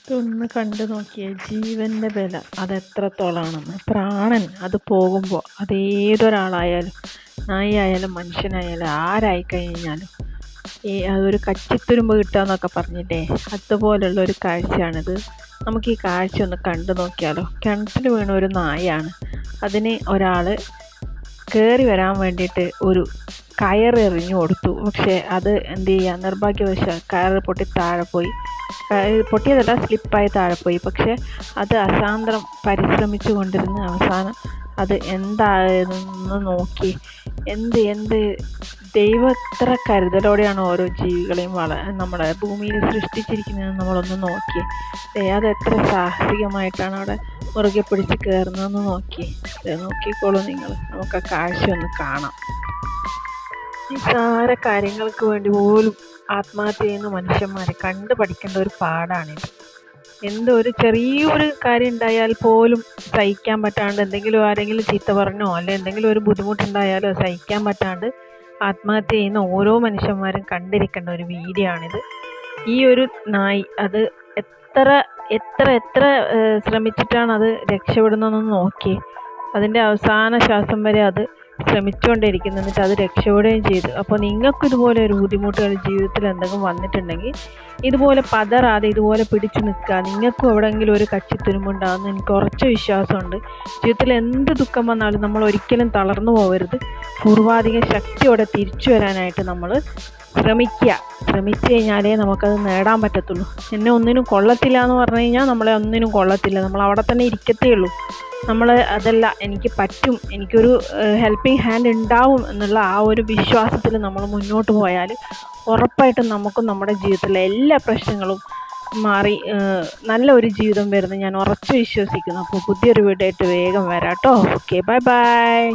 ഇതൊന്ന് കണ്ടു നോക്കിയേ, ജീവൻ്റെ ബലം അതെത്രത്തോളാണെന്ന്. പ്രാണൻ അത് പോകുമ്പോൾ അതേതൊരാളായാലും, നായി ആയാലും മനുഷ്യനായാലും ആരായി കഴിഞ്ഞാലും അതൊരു കച്ചിത്തുരുമ്പ് കിട്ടുക എന്നൊക്കെ പറഞ്ഞില്ലേ, അതുപോലുള്ള ഒരു കാഴ്ചയാണിത്. നമുക്ക് ഈ കാഴ്ച ഒന്ന് കണ്ടു നോക്കിയാലോ. കിണറ്റിൽ വീണ ഒരു നായാണ്. അതിന് ഒരാൾ കയറി വരാൻ വേണ്ടിയിട്ട് ഒരു കയറ് എറിഞ്ഞു കൊടുത്തു. പക്ഷേ അത് എന്ത് ചെയ്യുക, നിർഭാഗ്യവശാൽ കയറ് പൊട്ടി താഴെ പോയി. പൊട്ടിയതല്ല, സ്ലിപ്പായി താഴെ പോയി. പക്ഷെ അത് അസാന്തരം പരിശ്രമിച്ചു കൊണ്ടിരുന്ന് അവസാനം അത് എന്തായെന്ന് നോക്കി. എന്ത് ദൈവം എത്ര കരുതലോടെയാണ് ഓരോ ജീവികളെയും നമ്മുടെ ഭൂമിയിൽ സൃഷ്ടിച്ചിരിക്കുന്നത് നമ്മളൊന്ന് നോക്കി. അത് എത്ര സാഹസികമായിട്ടാണ് അവിടെ മുറുകെ പിടിച്ച് കയറുന്നതെന്ന് നോക്കിക്കോളൂ നിങ്ങൾ. നമുക്ക് ആ കാഴ്ച ഒന്ന് കാണാം. നിസ്സാര കാര്യങ്ങൾക്ക് വേണ്ടി പോലും ആത്മഹത്യ ചെയ്യുന്ന മനുഷ്യന്മാരെ കണ്ടു പഠിക്കേണ്ട ഒരു പാഠാണിത്. ഒരു ചെറിയൊരു കാര്യം ഉണ്ടായാൽ പോലും സഹിക്കാൻ പറ്റാണ്ട്, ആരെങ്കിലും ചീത്ത പറഞ്ഞോ അല്ലെ എന്തെങ്കിലും ഒരു ബുദ്ധിമുട്ടുണ്ടായാലോ സഹിക്കാൻ പറ്റാണ്ട് ആത്മഹത്യ ചെയ്യുന്ന ഓരോ മനുഷ്യന്മാരും കണ്ടിരിക്കേണ്ട ഒരു വീഡിയോ ആണിത്. ഈ ഒരു നായി അത് എത്ര ശ്രമിച്ചിട്ടാണ് അത് രക്ഷപ്പെടുന്നതെന്ന് നോക്കി. അതിൻ്റെ അവസാന ശ്വാസം വരെ അത് ശ്രമിച്ചുകൊണ്ടിരിക്കുന്നു. എന്നിട്ട് അത് രക്ഷപ്പെടുകയും ചെയ്തു. അപ്പോൾ നിങ്ങൾക്കും ഇതുപോലെ ഒരു ബുദ്ധിമുട്ടുകൾ ജീവിതത്തിൽ എന്തെങ്കിലും വന്നിട്ടുണ്ടെങ്കിൽ ഇതുപോലെ പതറാതെ ഇതുപോലെ പിടിച്ചു നിൽക്കുക. നിങ്ങൾക്കും എവിടെയെങ്കിലും ഒരു കച്ചിത്തുരുമ്പുണ്ടാകുമെന്ന് എനിക്ക് ഉറച്ച വിശ്വാസമുണ്ട്. ജീവിതത്തിൽ എന്ത് ദുഃഖം വന്നാലും നമ്മൾ ഒരിക്കലും തളർന്നു പോകരുത്. പൂർവാധികം ശക്തിയോടെ തിരിച്ചു വരാനായിട്ട് നമ്മൾ ശ്രമിച്ചു കഴിഞ്ഞാലേ നമുക്കത് നേടാൻ പറ്റത്തുള്ളൂ. എന്നെ ഒന്നിനും കൊള്ളത്തില്ല എന്ന് പറഞ്ഞു കഴിഞ്ഞാൽ നമ്മളെ ഒന്നിനും കൊള്ളത്തില്ല. നമ്മൾ അവിടെ തന്നെ ഇരിക്കത്തേ ഉള്ളൂ. നമ്മൾ അതല്ല, എനിക്ക് പറ്റും, എനിക്കൊരു ഹെൽപ്പിംഗ് ഹാൻഡ് ഉണ്ടാവും എന്നുള്ള ആ ഒരു വിശ്വാസത്തിൽ നമ്മൾ മുന്നോട്ട് പോയാൽ ഉറപ്പായിട്ടും നമുക്കും നമ്മുടെ ജീവിതത്തിലെ എല്ലാ പ്രശ്നങ്ങളും മാറി നല്ല ഒരു ജീവിതം വരുന്നത് ഞാൻ ഉറച്ചു വിശ്വസിക്കുന്നു. അപ്പോൾ പുതിയൊരു വീഡിയോ ആയിട്ട് വേഗം വരാം കേട്ടോ. Okay, by.